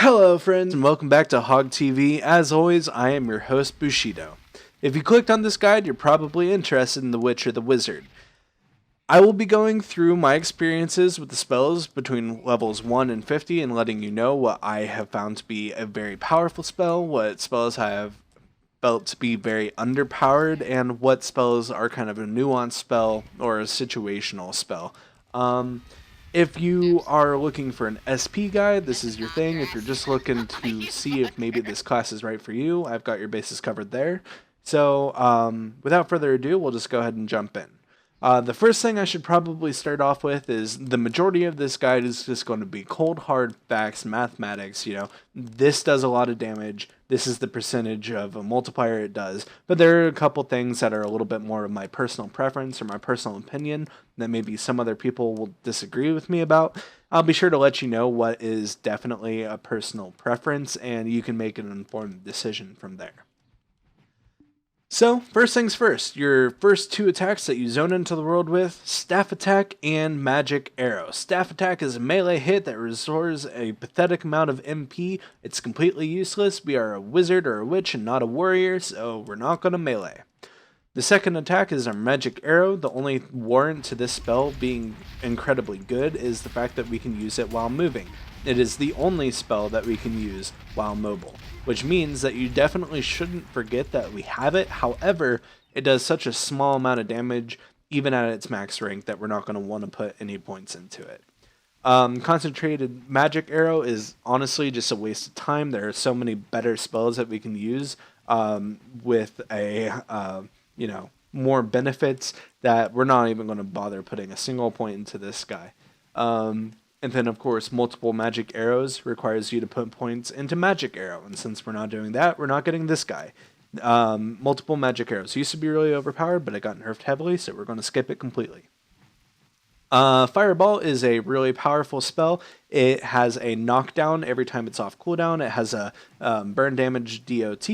Hello friends and welcome back to Hog TV. As always, I am your host Bushido. If you clicked on this guide, you're probably interested in the Witch or the Wizard. I will be going through my experiences with the spells between levels 1 and 50 and letting you know what I have found to be a very powerful spell, what spells I have felt to be very underpowered, and what spells are kind of a nuanced spell or a situational spell. If you are looking for an SP guide, this is your thing. If you're just looking to see if maybe this class is right for you, I've got your bases covered there. So without further ado, we'll just go ahead and jump in. The first thing I should probably start off with is the majority of this guide is just going to be cold hard facts, mathematics. You know, this does a lot of damage. This is the percentage of a multiplier it does. But there are a couple things that are a little bit more of my personal preference or my personal opinion that maybe some other people will disagree with me about. I'll be sure to let you know what is definitely a personal preference, and you can make an informed decision from there. So, first things first, your first two attacks that you zone into the world with, Staff Attack and Magic Arrow. Staff Attack is a melee hit that restores a pathetic amount of MP. It's completely useless. We are a wizard or a witch and not a warrior, so we're not going to melee. The second attack is our Magic Arrow. The only warrant to this spell being incredibly good is the fact that we can use it while moving. It is the only spell that we can use while mobile, which means that you definitely shouldn't forget that we have it. However, it does such a small amount of damage, even at its max rank, that we're not going to want to put any points into it. Concentrated Magic Arrow is honestly just a waste of time. There are so many better spells that we can use with a, more benefits that we're not even going to bother putting a single point into this guy. And then, of course, multiple magic arrows requires you to put points into Magic Arrow. And since we're not doing that, we're not getting this guy. Multiple magic arrows used to be really overpowered, but it got nerfed heavily, so we're going to skip it completely. Fireball is a really powerful spell. It has a knockdown every time it's off cooldown. It has a burn damage DOT.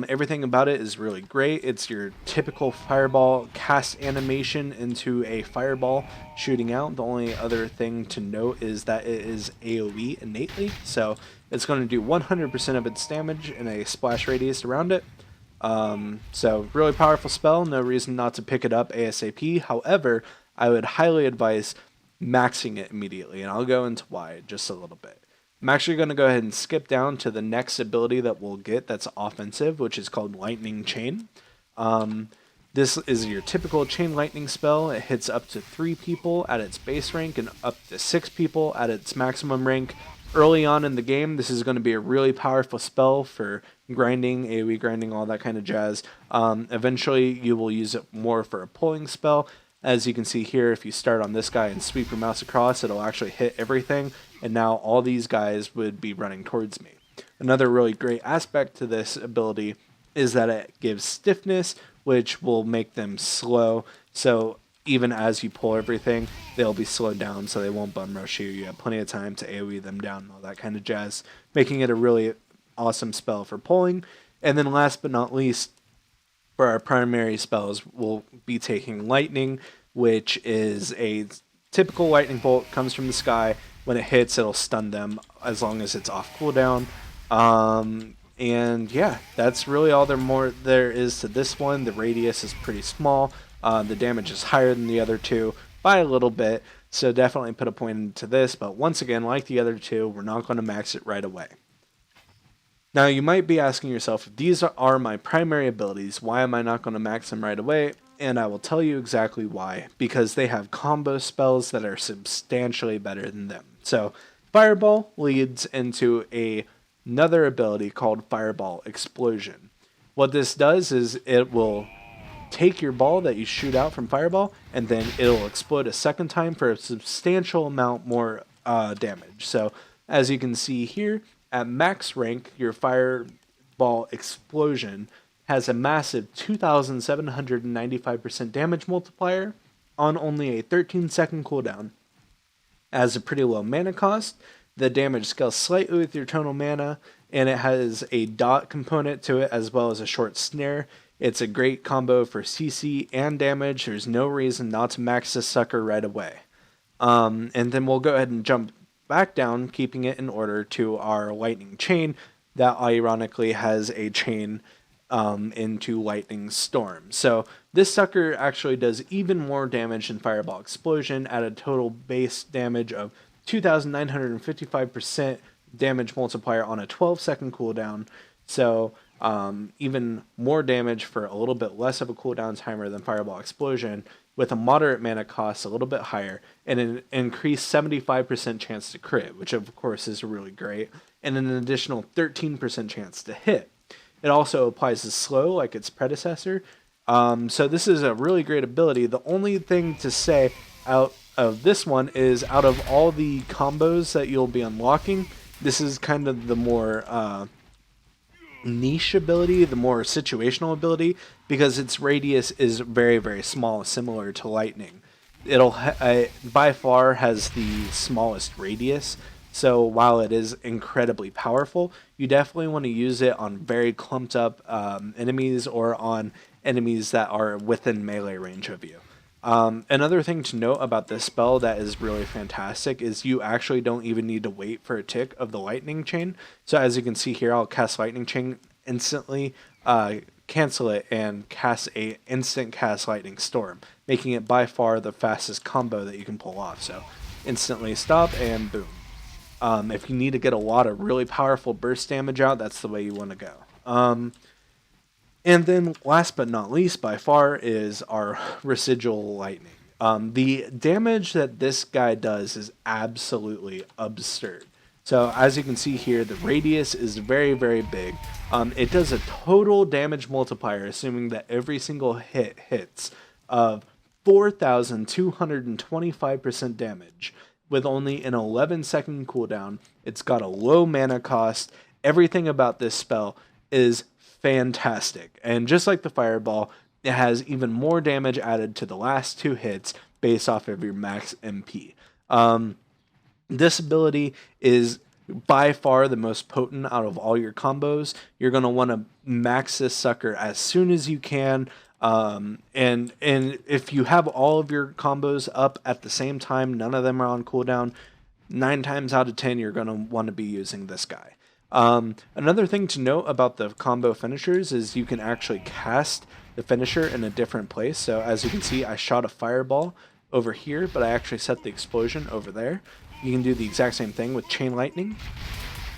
Everything about it is really great. It's your typical fireball cast animation into a fireball shooting out. The only other thing to note is that it is AoE innately, so it's going to do 100% of its damage in a splash radius around it. So really powerful spell, no reason not to pick it up ASAP. However, I would highly advise maxing it immediately, and I'll go into why just a little bit. I'm actually going to go ahead and skip down to the next ability that we'll get that's offensive, which is called Lightning Chain. This is your typical chain lightning spell. It hits up to 3 people at its base rank and up to 6 people at its maximum rank. Early on in the game, this is going to be a really powerful spell for grinding, AoE grinding, all that kind of jazz. Eventually, you will use it more for a pulling spell. As you can see here, if you start on this guy and sweep your mouse across, it'll actually hit everything, and now all these guys would be running towards me. Another really great aspect to this ability is that it gives stiffness, which will make them slow, so even as you pull everything, they'll be slowed down so they won't bum rush you. You have plenty of time to AoE them down and all that kind of jazz, making it a really awesome spell for pulling. And then last but not least, for our primary spells, we'll be taking Lightning, which is a typical lightning bolt, comes from the sky. When it hits, it'll stun them as long as it's off cooldown. And yeah, that's really all there is to this one. The radius is pretty small. The damage is higher than the other two by a little bit, so definitely put a point into this. But once again, like the other two, we're not going to max it right away. Now, you might be asking yourself, if these are my primary abilities, why am I not going to max them right away? And I will tell you exactly why. Because they have combo spells that are substantially better than them. So, Fireball leads into another ability called Fireball Explosion. What this does is it will take your ball that you shoot out from Fireball, and then it'll explode a second time for a substantial amount more damage. So, as you can see here, at max rank, your Fireball Explosion has a massive 2,795% damage multiplier on only a 13-second cooldown. As a pretty low mana cost, the damage scales slightly with your total mana, and it has a dot component to it as well as a short snare. It's a great combo for CC and damage. There's no reason not to max this sucker right away. And then we'll go ahead and jump back down, keeping it in order to our lightning chain that ironically has a chain into lightning storm. So this sucker actually does even more damage than Fireball Explosion at a total base damage of 2,955% damage multiplier on a 12-second cooldown. So even more damage for a little bit less of a cooldown timer than Fireball Explosion, with a moderate mana cost a little bit higher, and an increased 75% chance to crit, which of course is really great, and an additional 13% chance to hit. It also applies to slow like its predecessor. So this is a really great ability. The only thing to say out of this one is, out of all the combos that you'll be unlocking, this is kind of the more niche ability, the more situational ability, because its radius is very, very small, similar to lightning. It'll by far has the smallest radius, so while it is incredibly powerful, you definitely want to use it on very clumped up enemies, or on enemies that are within melee range of you. Another thing to note about this spell that is really fantastic is you actually don't even need to wait for a tick of the lightning chain. So as you can see here, I'll cast lightning chain, instantly cancel it, and cast a instant cast lightning storm, making it by far the fastest combo that you can pull off. So instantly stop and boom. If you need to get a lot of really powerful burst damage out, that's the way you want to go. And then last but not least by far is our Residual Lightning. The damage that this guy does is absolutely absurd. So as you can see here, the radius is very, very big. It does a total damage multiplier, assuming that every single hit hits, of 4,225% damage with only an 11-second cooldown. It's got a low mana cost. Everything about this spell is fantastic. And just like the Fireball, it has even more damage added to the last two hits based off of your max MP. This ability is by far the most potent out of all your combos. You're going to want to max this sucker as soon as you can. And if you have all of your combos up at the same time, none of them are on cooldown, 9 times out of 10 you're going to want to be using this guy. Another thing to note about the combo finishers is you can actually cast the finisher in a different place. So as you can see, I shot a fireball over here, but I actually set the explosion over there. You can do the exact same thing with chain lightning,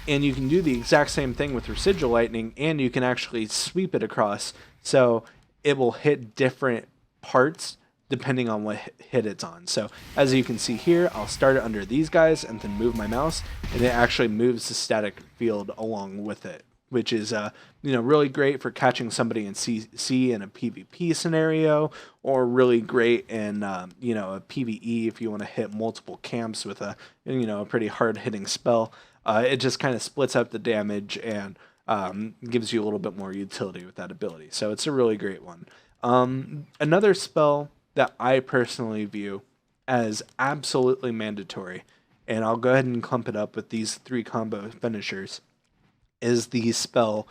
and you can do the exact same thing with residual lightning, and you can actually sweep it across, so it will hit different parts depending on what hit it's on. So as you can see here, I'll start it under these guys and then move my mouse, and it actually moves the static field along with it, which is really great for catching somebody in CC in a PvP scenario, or really great in a PvE if you want to hit multiple camps with a pretty hard hitting spell. It just kind of splits up the damage and gives you a little bit more utility with that ability. So it's a really great one. Another spell that I personally view as absolutely mandatory, and I'll go ahead and clump it up with these 3 combo finishers, is the spell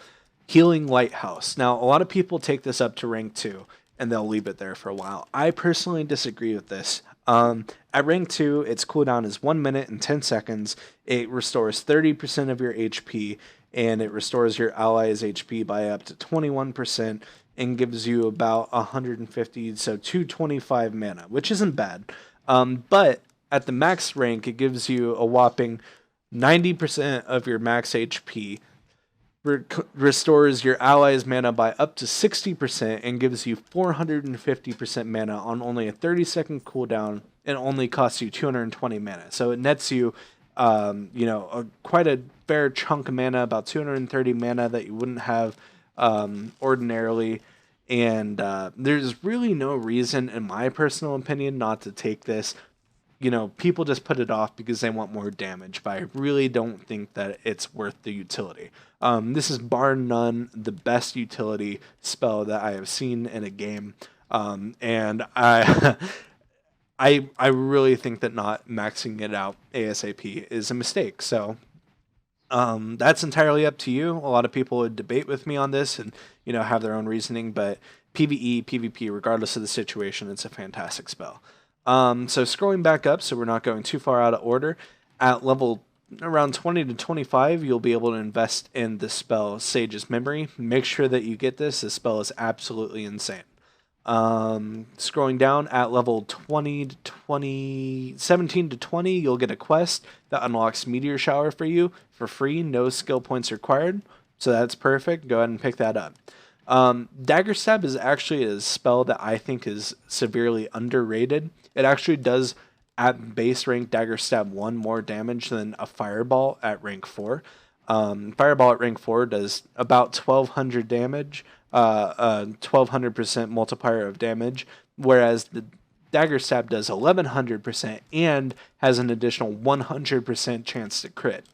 Healing Lighthouse. Now, a lot of people take this up to rank 2 and they'll leave it there for a while. I personally disagree with this. At rank 2, its cooldown is 1 minute and 10 seconds. It restores 30% of your HP, and it restores your allies' HP by up to 21%, and gives you about 150, so 225 mana, which isn't bad. But at the max rank, it gives you a whopping 90% of your max HP, restores your allies' mana by up to 60%, and gives you 450% mana on only a 30-second cooldown, and only costs you 220 mana. So it nets you, quite a fair chunk of mana, about 230 mana that you wouldn't have ordinarily. And there's really no reason, in my personal opinion, not to take this. People just put it off because they want more damage, but I really don't think that it's worth the utility. This is bar none the best utility spell that I have seen in a game, and I I really think that not maxing it out ASAP is a mistake. So that's entirely up to you. A lot of people would debate with me on this and have their own reasoning, but PvE, PvP, regardless of the situation, it's a fantastic spell. So scrolling back up, so we're not going too far out of order. At level around 20 to 25, you'll be able to invest in the spell Sage's Memory. Make sure that you get this. This spell is absolutely insane. Scrolling down at level 20 to 20, 17 to 20, you'll get a quest that unlocks Meteor Shower for you for free, no skill points required. So that's perfect. Go ahead and pick that up. Dagger Stab is actually a spell that I think is severely underrated. It actually does, at base rank, Dagger Stab 1 more damage than a Fireball at rank 4. Fireball at rank 4 does about 1200 damage, 1200% multiplier of damage, whereas the Dagger Stab does 1100% and has an additional 100% chance to crit.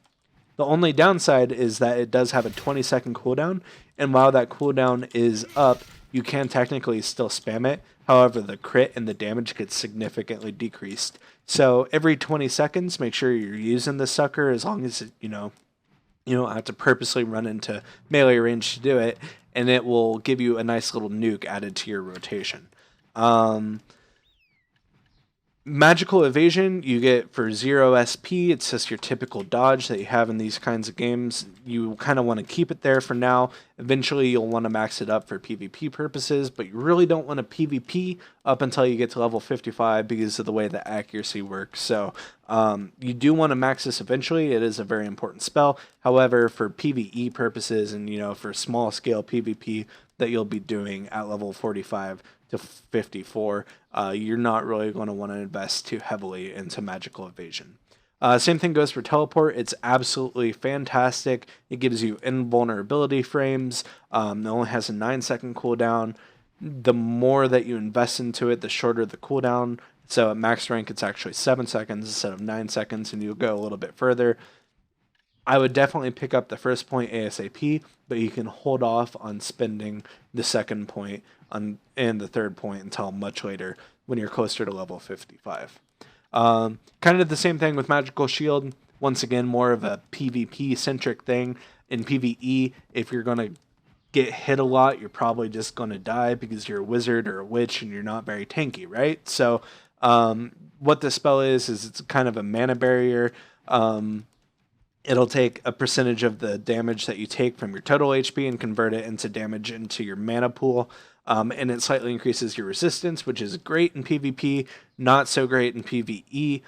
The only downside is that it does have a 20-second cooldown, and while that cooldown is up, you can technically still spam it. However, the crit and the damage gets significantly decreased. So every 20 seconds, make sure you're using the sucker, as long as you don't have to purposely run into melee range to do it, and it will give you a nice little nuke added to your rotation. Magical Evasion you get for 0 SP. It's just your typical dodge that you have in these kinds of games. You kind of want to keep it there for now. Eventually you'll want to max it up for PvP purposes, but you really don't want to PvP up until you get to level 55 because of the way the accuracy works. So you do want to max this eventually. It is a very important spell. However, for PvE purposes and for small scale PvP that you'll be doing at level 45 to 54, you're not really going to want to invest too heavily into Magical Evasion. Same thing goes for Teleport. It's absolutely fantastic. It gives you invulnerability frames. It only has a 9-second cooldown. The more that you invest into it, the shorter the cooldown. So at max rank, it's actually 7 seconds instead of 9 seconds, and you'll go a little bit further. I would definitely pick up the first point ASAP, but you can hold off on spending the second point and the third point until much later when you're closer to level 55. Kind of the same thing with Magical Shield. Once again, more of a PvP-centric thing. In PvE, if you're going to get hit a lot, you're probably just going to die because you're a wizard or a witch and you're not very tanky, right? So what this spell is it's kind of a mana barrier. It'll take a percentage of the damage that you take from your total HP and convert it into damage into your mana pool. And it slightly increases your resistance, which is great in PvP, not so great in PvE.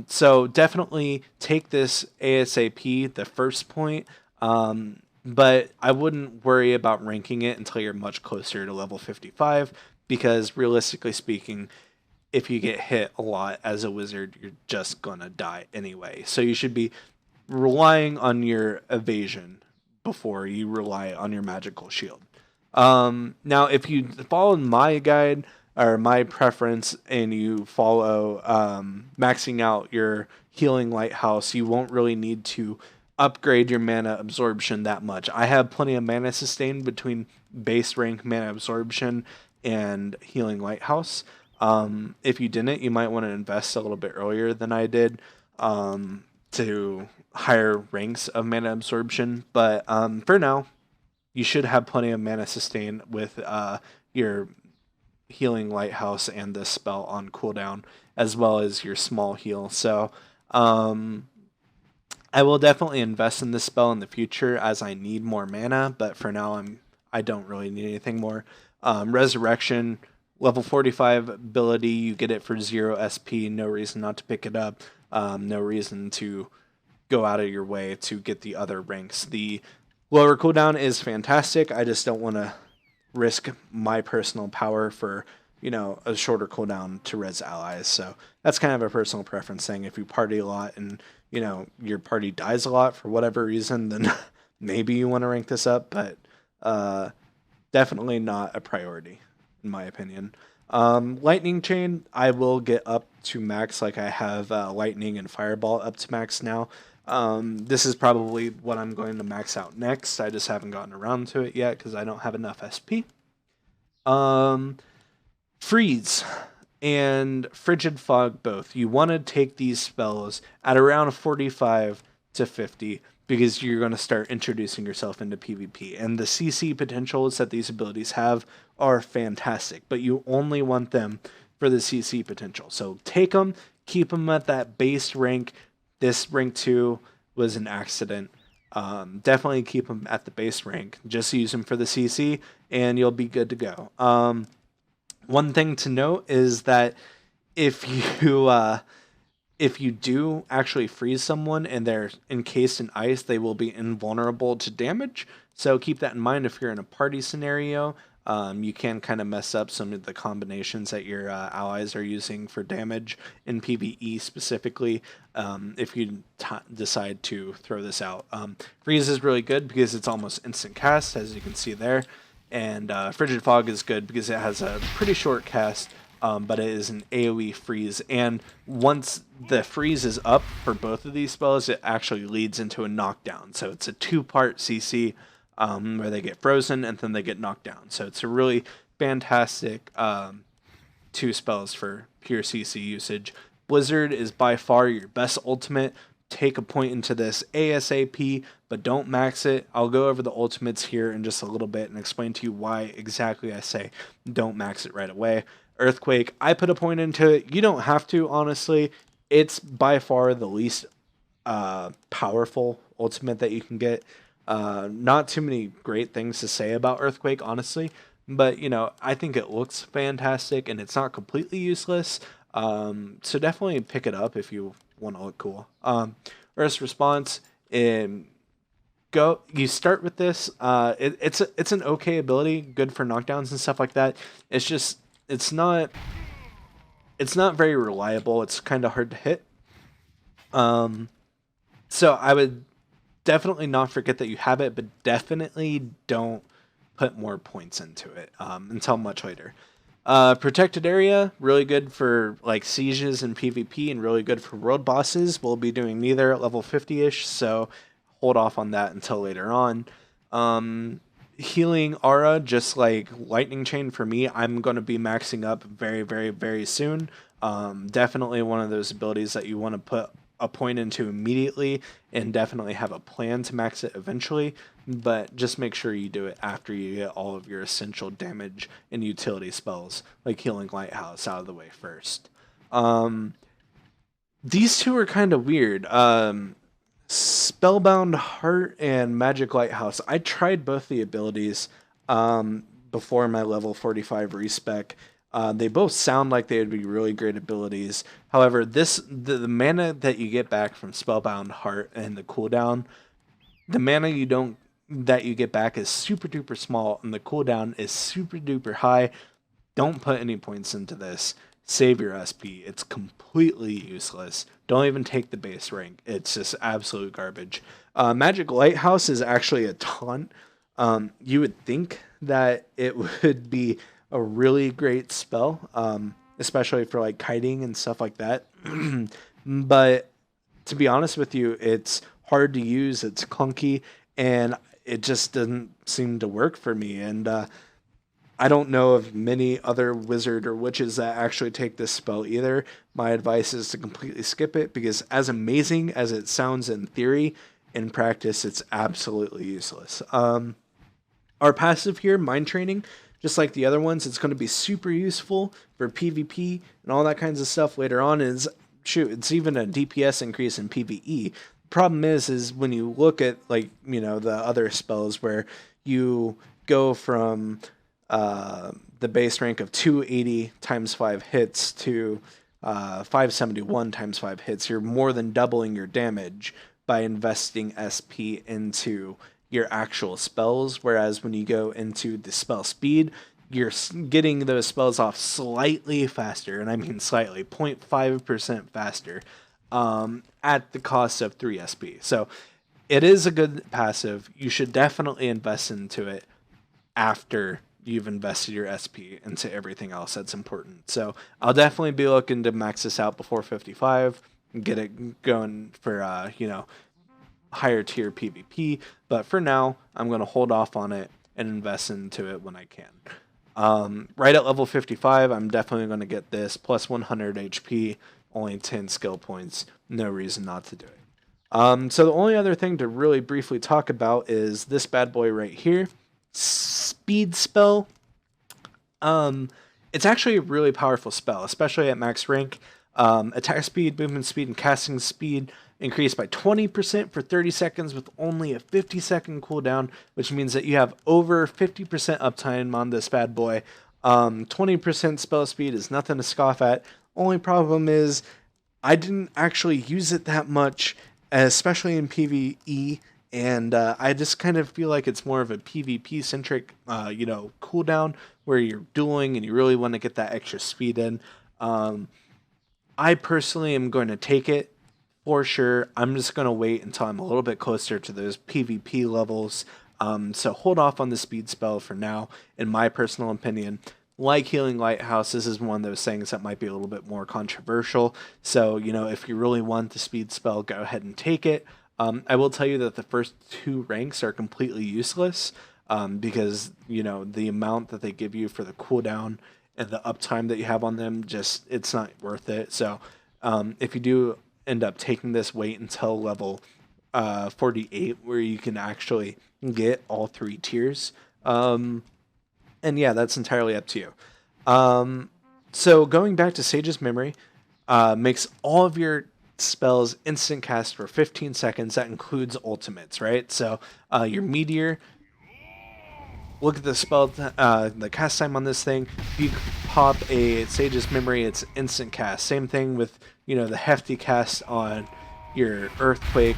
So definitely take this ASAP, the first point. But I wouldn't worry about ranking it until you're much closer to level 55, because realistically speaking, if you get hit a lot as a wizard, you're just gonna die anyway. So you should be relying on your evasion before you rely on your magical shield. Now, if you follow my guide or my preference and you follow maxing out your healing lighthouse, you won't really need to upgrade your mana absorption that much. I have plenty of mana sustain between base rank mana absorption and healing lighthouse. If you didn't, you might want to invest a little bit earlier than I did to higher ranks of mana absorption. But for now, you should have plenty of mana sustain with your healing lighthouse and this spell on cooldown, as well as your small heal. So I will definitely invest in this spell in the future as I need more mana, but for now I don't really need anything more. Resurrection, level 45 ability, you get it for 0 SP, no reason not to pick it up, no reason to go out of your way to get the other ranks. The lower cooldown is fantastic. I just don't want to risk my personal power for, a shorter cooldown to res allies. So that's kind of a personal preference thing. If you party a lot and, your party dies a lot for whatever reason, then maybe you want to rank this up, but definitely not a priority, in my opinion. Lightning Chain, I will get up to max, like I have Lightning and Fireball up to max now. This is probably what I'm going to max out next. I just haven't gotten around to it yet because I don't have enough SP. Freeze and Frigid Fog both. You want to take these spells at around 45 to 50 because you're going to start introducing yourself into PvP. And the CC potentials that these abilities have are fantastic, but you only want them for the CC potential. So take them, keep them at that base rank this rank 2 was an accident. Definitely keep him at the base rank. Just use him for the CC, and you'll be good to go. One thing to note is that if you do actually freeze someone and they're encased in ice, they will be invulnerable to damage. So keep that in mind if you're in a party scenario. You can kind of mess up some of the combinations that your allies are using for damage in PvE specifically if you decide to throw this out. Freeze is really good because it's almost instant cast, as you can see there. And Frigid Fog is good because it has a pretty short cast, but it is an AoE freeze. And once the freeze is up for both of these spells, it actually leads into a knockdown. So it's a two-part CC where they get frozen and then they get knocked down. So it's a really fantastic two spells for pure CC usage. Blizzard is by far your best ultimate. Take a point into this ASAP, but don't max it. I'll go over the ultimates here in just a little bit and explain to you why exactly I say don't max it right away. Earthquake, I put a point into it. You don't have to, honestly. It's by far the least powerful ultimate that you can get. Not too many great things to say about Earthquake, honestly, but I think it looks fantastic and it's not completely useless. So definitely pick it up if you want to look cool. Earth's Response, you start with this. It's an okay ability, good for knockdowns and stuff like that. It's not very reliable. It's kind of hard to hit. So I would definitely not forget that you have it, but definitely don't put more points into it until much later. Protected Area, really good for like sieges and PvP and really good for world bosses. We'll be doing neither at level 50-ish, so hold off on that until later on. Healing Aura, just like Lightning Chain for me, I'm going to be maxing up very, very, very soon. Definitely one of those abilities that you want to put a point into immediately and definitely have a plan to max it eventually, but just make sure you do it after you get all of your essential damage and utility spells like Healing Lighthouse out of the way first. These two are kind of weird. Spellbound Heart and Magic Lighthouse. I tried both the abilities before my level 45 respec. They both sound like they would be really great abilities. However, the mana that you get back from Spellbound Heart and the cooldown, the mana that you get back is super duper small, and the cooldown is super duper high. Don't put any points into this. Save your SP. It's completely useless. Don't even take the base rank. It's just absolute garbage. Magic Lighthouse is actually a taunt. You would think that it would be a really great spell, especially for like kiting and stuff like that. But to be honest with you, it's hard to use, it's clunky, and it just doesn't seem to work for me. And I don't know of many other wizard or witches that actually take this spell either. My advice is to completely skip it, because as amazing as it sounds in theory, in practice it's absolutely useless. Our passive here, Mind Training, just like the other ones, it's going to be super useful for PvP and all that kinds of stuff later on. It's even a DPS increase in PvE. Problem is when you look at the other spells where you go from the base rank of 280 times 5 hits to 571 times 5 hits, you're more than doubling your damage by investing SP into your actual spells, whereas when you go into the spell speed, you're getting those spells off slightly faster, and I mean slightly, 0.5% faster, at the cost of 3 SP. So it is a good passive. You should definitely invest into it after you've invested your SP into everything else that's important. So I'll definitely be looking to max this out before 55 and get it going for higher tier PvP, but for now I'm going to hold off on it and invest into it when I can. Right at level 55, I'm definitely going to get this plus 100 HP, only 10 skill points. No reason not to do it. So the only other thing to really briefly talk about is this bad boy right here, Speed Spell. It's actually a really powerful spell, especially at max rank. Attack speed, movement speed, and casting speed increased by 20% for 30 seconds with only a 50-second cooldown, which means that you have over 50% uptime on this bad boy. 20% spell speed is nothing to scoff at. Only problem is I didn't actually use it that much, especially in PvE, and I just kind of feel like it's more of a PvP centric, cooldown where you're dueling and you really want to get that extra speed in. I personally am going to take it for sure. I'm just going to wait until I'm a little bit closer to those PvP levels. So hold off on the speed spell for now, in my personal opinion. Like Healing Lighthouse, this is one of those things that might be a little bit more controversial. So, if you really want the speed spell, go ahead and take it. I will tell you that the first 2 ranks are completely useless because, the amount that they give you for the cooldown and the uptime that you have on them, it's not worth it. So if you do end up taking this, wait until level 48 where you can actually get all 3 tiers. And yeah, that's entirely up to you. So going back to Sage's Memory, makes all of your spells instant cast for 15 seconds. That includes ultimates, right? So your Meteor, look at the spell, the cast time on this thing. If you pop a Sage's Memory, it's instant cast. Same thing with, the hefty cast on your Earthquake.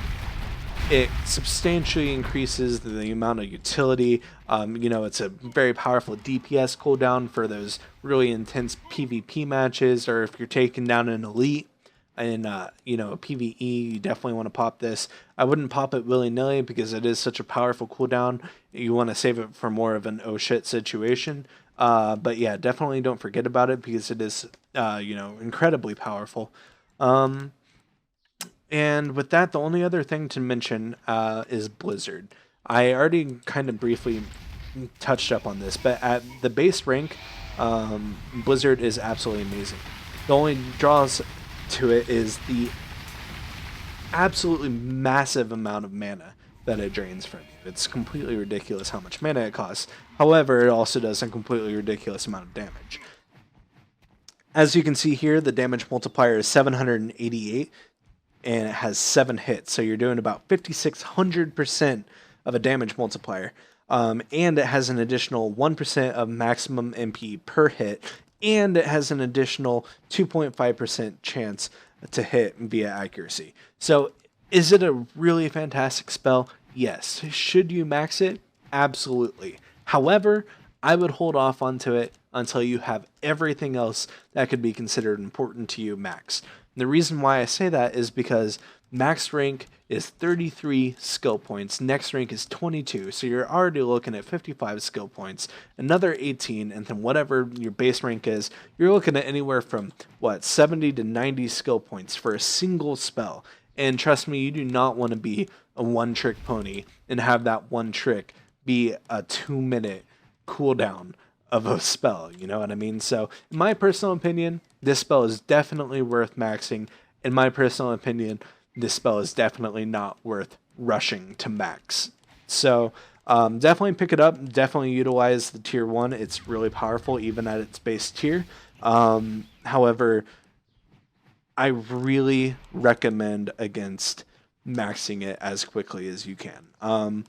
It substantially increases the amount of utility. It's a very powerful DPS cooldown for those really intense PvP matches, or if you're taking down an elite in a PvE, you definitely want to pop this. I wouldn't pop it willy-nilly because it is such a powerful cooldown. You want to save it for more of an oh shit situation. But yeah, definitely don't forget about it because it is incredibly powerful. And with that, the only other thing to mention is Blizzard. I already kind of briefly touched up on this, but at the base rank, Blizzard is absolutely amazing. The only draws to it is the absolutely massive amount of mana that it drains from you. It's completely ridiculous how much mana it costs. However, it also does a completely ridiculous amount of damage. As you can see here, the damage multiplier is 788. And it has 7 hits, so you're doing about 5,600% of a damage multiplier. And it has an additional 1% of maximum MP per hit, and it has an additional 2.5% chance to hit via accuracy. So is it a really fantastic spell? Yes. Should you max it? Absolutely. However, I would hold off onto it until you have everything else that could be considered important to you max. The reason why I say that is because max rank is 33 skill points, next rank is 22, so you're already looking at 55 skill points, another 18, and then whatever your base rank is, you're looking at anywhere from, 70 to 90 skill points for a single spell. And trust me, you do not want to be a one-trick pony and have that one trick be a 2-minute cooldown of a spell, you know what I mean? So, in my personal opinion, this spell is definitely worth maxing. In my personal opinion, this spell is definitely not worth rushing to max. So, definitely pick it up. Definitely utilize the tier 1. It's really powerful, even at its base tier. However, I really recommend against maxing it as quickly as you can.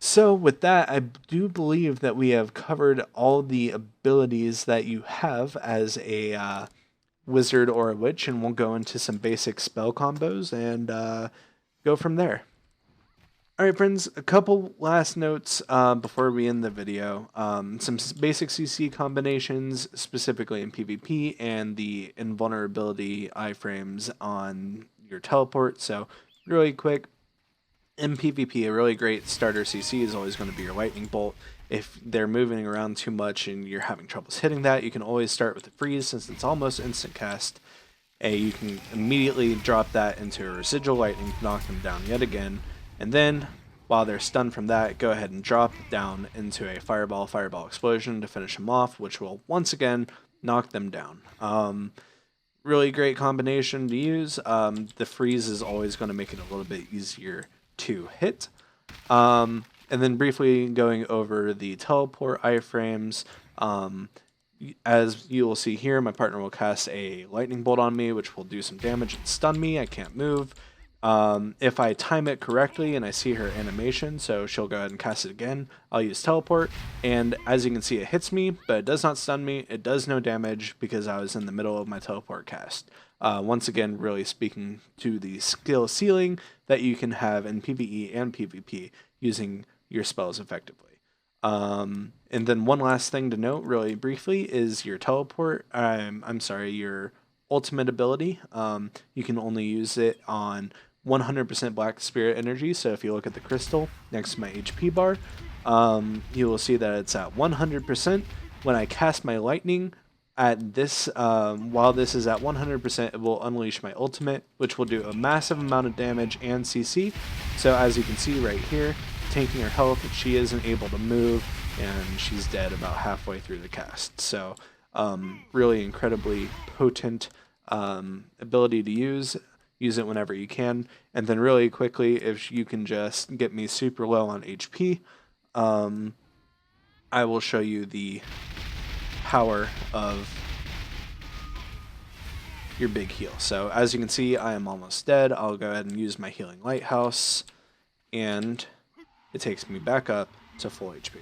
So with that, I do believe that we have covered all the abilities that you have as a wizard or a witch, and we'll go into some basic spell combos and go from there. Alright friends, a couple last notes before we end the video. Some basic CC combinations, specifically in PvP, and the invulnerability iframes on your teleport. So really quick. In PvP, a really great starter CC is always going to be your lightning bolt. If they're moving around too much and you're having troubles hitting that, you can always start with the freeze since it's almost instant cast. You can immediately drop that into a residual lightning to knock them down yet again. And then, while they're stunned from that, go ahead and drop down into a fireball explosion to finish them off, which will once again knock them down. Really great combination to use. The freeze is always going to make it a little bit easier to hit. And then briefly going over the teleport iframes. As you will see here, my partner will cast a lightning bolt on me, which will do some damage and stun me. I can't move. If I time it correctly and I see her animation, so she'll go ahead and cast it again, I'll use teleport, and as you can see, it hits me, but it does not stun me. It does no damage because I was in the middle of my teleport cast. Once again, really speaking to the skill ceiling that you can have in PvE and PvP using your spells effectively. And then one last thing to note, really briefly, is your teleport. I'm sorry, your ultimate ability. You can only use it on 100% Black Spirit energy. So if you look at the crystal next to my HP bar, you will see that it's at 100%. When I cast my lightning at this, while this is at 100%, it will unleash my ultimate, which will do a massive amount of damage and CC. So as you can see right here, tanking her health, she isn't able to move, and she's dead about halfway through the cast. So really incredibly potent ability to use. Use it whenever you can. And then really quickly, if you can just get me super low on HP, I will show you the power of your big heal. So as you can see, I am almost dead. I'll go ahead and use my healing Lighthouse, and it takes me back up to full HP.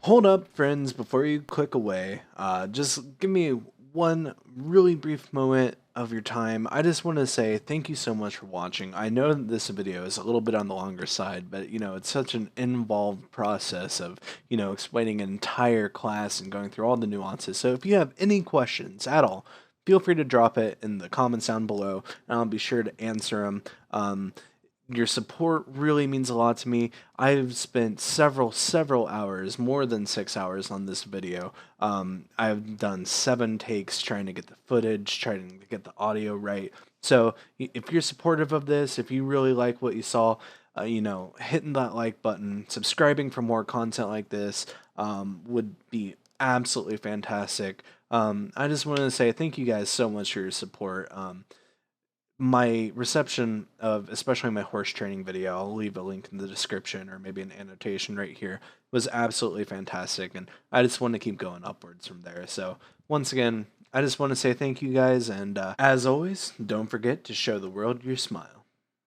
Hold up, friends, before you click away. Just give me one really brief moment of your time. I just want to say thank you so much for watching. I know that this video is a little bit on the longer side, but it's such an involved process of explaining an entire class and going through all the nuances. So if you have any questions at all, feel free to drop it in the comments down below, and I'll be sure to answer them. Your support really means a lot to me. I've spent several hours, more than 6 hours on this video. I've done 7 takes trying to get the footage, trying to get the audio right. So if you're supportive of this, if you really like what you saw, hitting that like button, subscribing for more content like this would be absolutely fantastic. I just wanted to say thank you guys so much for your support. My reception of especially my horse training video, I'll leave a link in the description or maybe an annotation right here, was absolutely fantastic, and I just want to keep going upwards from there. So once again, I just want to say thank you guys, and as always, don't forget to show the world your smile.